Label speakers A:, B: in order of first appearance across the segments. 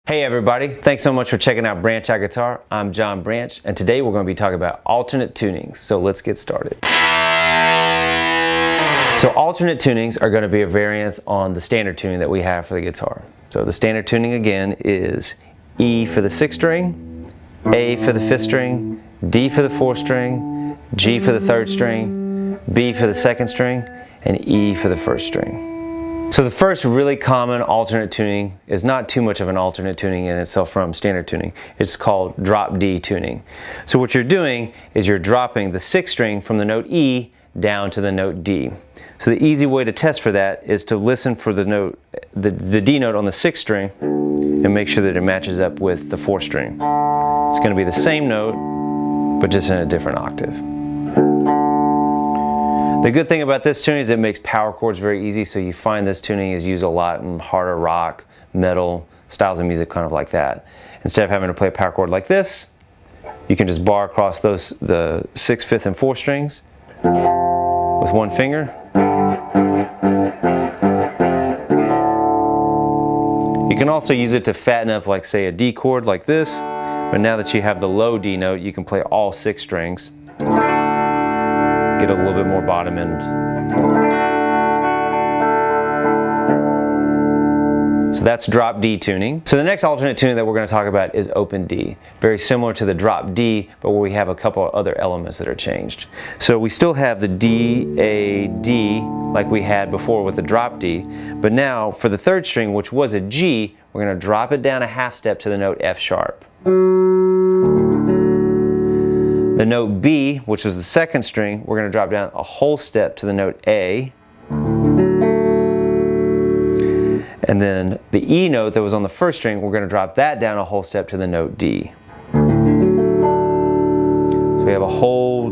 A: Hey everybody, thanks so much for checking out Branch Out Guitar. I'm John Branch, and today we're going to be talking about alternate tunings, so let's get started. So alternate tunings are going to be a variance on the standard tuning that we have for the guitar. So the standard tuning again is E for the 6th string, A for the 5th string, D for the 4th string, G for the 3rd string, B for the 2nd string, and E for the 1st string. So the first really common alternate tuning is not too much of an alternate tuning in itself from standard tuning. It's called drop D tuning. So what you're doing is you're dropping the 6th string from the note E down to the note D. So the easy way to test for that is to listen for the note, the D note on the 6th string and make sure that it matches up with the 4th string. It's going to be the same note, but just in a different octave. The good thing about this tuning is it makes power chords very easy, so you find this tuning is used a lot in harder rock, metal, styles of music kind of like that. Instead of having to play a power chord like this, you can just bar across the 6th, 5th, and 4th strings with one finger. You can also use it to fatten up, like say a D chord like this, but now that you have the low D note, you can play all 6 strings. Get a little bit more bottom end. So that's drop D tuning. So the next alternate tuning that we're going to talk about is open D. Very similar to the drop D, but where we have a couple of other elements that are changed. So we still have the D, A, D like we had before with the drop D, but now for the 3rd string, which was a G, we're going to drop it down a half step to the note F sharp. The note B, which was the 2nd string, we're going to drop down a whole step to the note A. And then the E note that was on the 1st string, we're going to drop that down a whole step to the note D. So we have a whole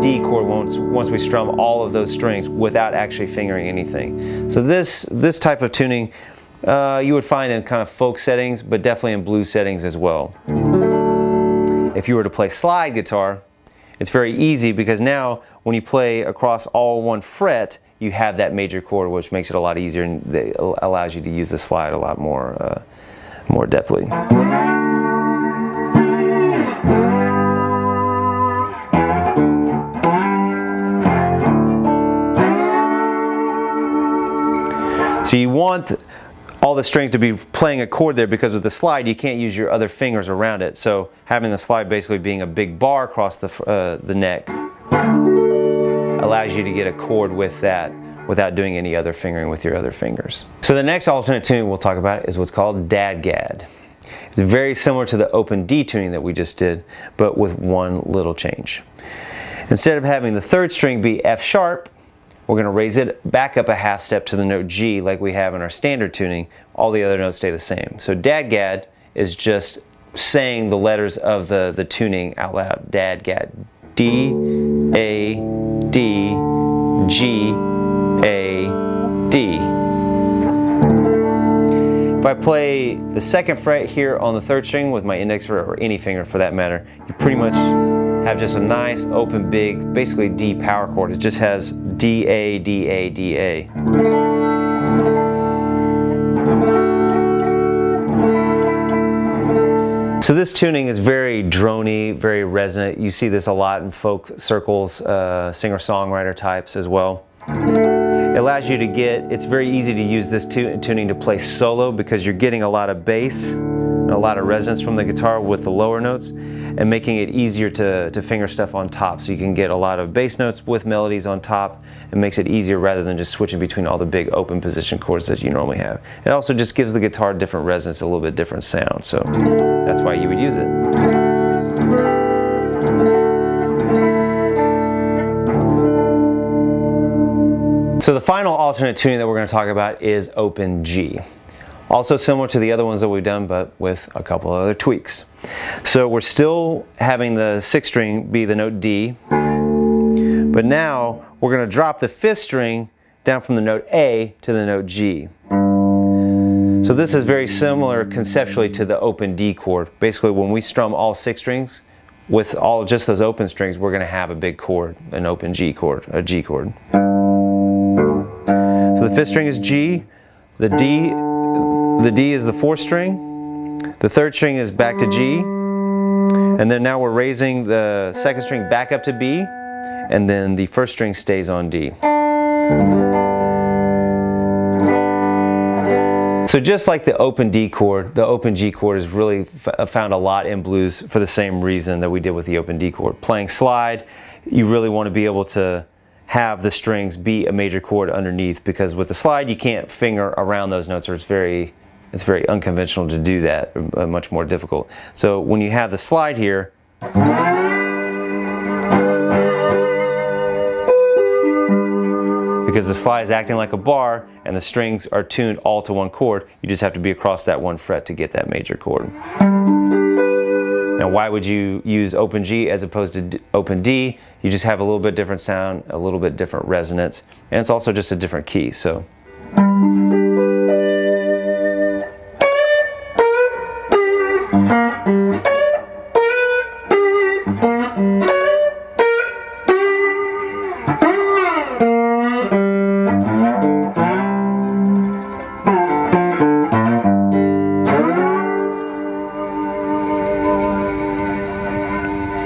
A: D chord once we strum all of those strings without actually fingering anything. So this type of tuning you would find in kind of folk settings, but definitely in blues settings as well. If you were to play slide guitar, it's very easy because now when you play across all one fret, you have that major chord, which makes it a lot easier and it allows you to use the slide a lot more, more adeptly. So you want all the strings to be playing a chord there, because with the slide you can't use your other fingers around it. So having the slide basically being a big bar across the neck allows you to get a chord with that without doing any other fingering with your other fingers. So the next alternate tuning we'll talk about is what's called Dadgad. It's very similar to the open D tuning that we just did, but with one little change. Instead of having the 3rd string be F sharp, we're going to raise it back up a half step to the note G like we have in our standard tuning. All the other notes stay the same. So Dadgad is just saying the letters of the tuning out loud. Dadgad. D, A, D, G, A, D. If I play the 2nd fret here on the 3rd string with my index finger, or any finger for that matter, you pretty much have just a nice open big, basically D power chord. It just has D, A, D, A, D, A. So this tuning is very drony, very resonant. You see this a lot in folk circles, singer-songwriter types as well. It allows you to get, it's very easy to use this tuning to play solo because you're getting a lot of bass and a lot of resonance from the guitar with the lower notes, and making it easier to finger stuff on top. So you can get a lot of bass notes with melodies on top. It makes it easier rather than just switching between all the big open position chords that you normally have. It also just gives the guitar different resonance, a little bit different sound. So that's why you would use it. So the final alternate tuning that we're going to talk about is open G. Also similar to the other ones that we've done, but with a couple of other tweaks. So we're still having the 6th string be the note D, but now we're going to drop the 5th string down from the note A to the note G. So this is very similar conceptually to the open D chord. Basically when we strum all 6 strings, with just those open strings, we're going to have a big chord, an open G chord, a G chord. So the 5th string is G, the D is the 4th string, The third string is back to G, and then now we're raising the second string back up to B, and then the first string stays on D. So just like the open D chord, the open G chord is really found a lot in blues for the same reason that we did with the open D chord. Playing slide, you really want to be able to have the strings be a major chord underneath, because with the slide you can't finger around those notes, or it's very unconventional to do that, much more difficult. So when you have the slide here, because the slide is acting like a bar and the strings are tuned all to one chord, you just have to be across that one fret to get that major chord. Now, why would you use open G as opposed to open D? You just have a little bit different sound, a little bit different resonance, and it's also just a different key. So.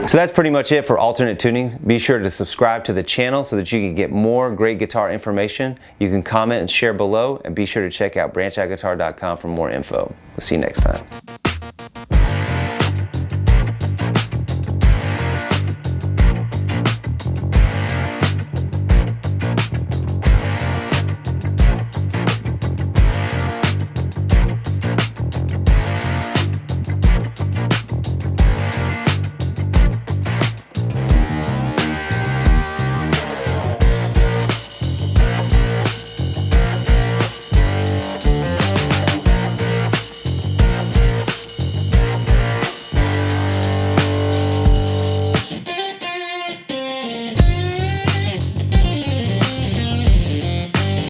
A: So that's pretty much it for alternate tunings. Be sure to subscribe to the channel so that you can get more great guitar information. You can comment and share below, and be sure to check out branchoutguitar.com for more info. We'll see you next time.